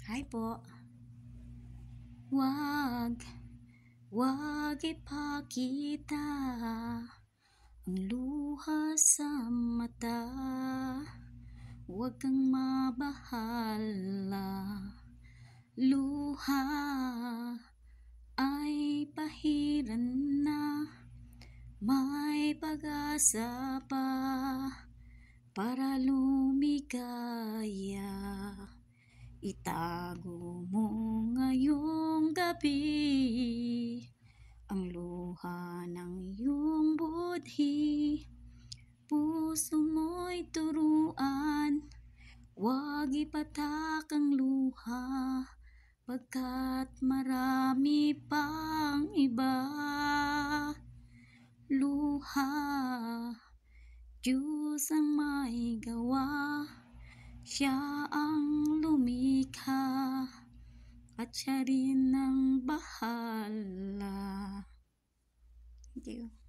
Hi po. Wag, wag ipakita ang luha sa mata. Wag kang mabahala. Luha ay pahiran na, may pag-asa pa para lumigaya. Itago mo ngayong gabi ang luha ng iyong budhi. Puso mo'y turuan, wag ipatak ang luha, pagkat marami pang iba. Luha, Diyos ang may gawa, Siya ang lumikha, at Siya rin ang bahala. Thank you.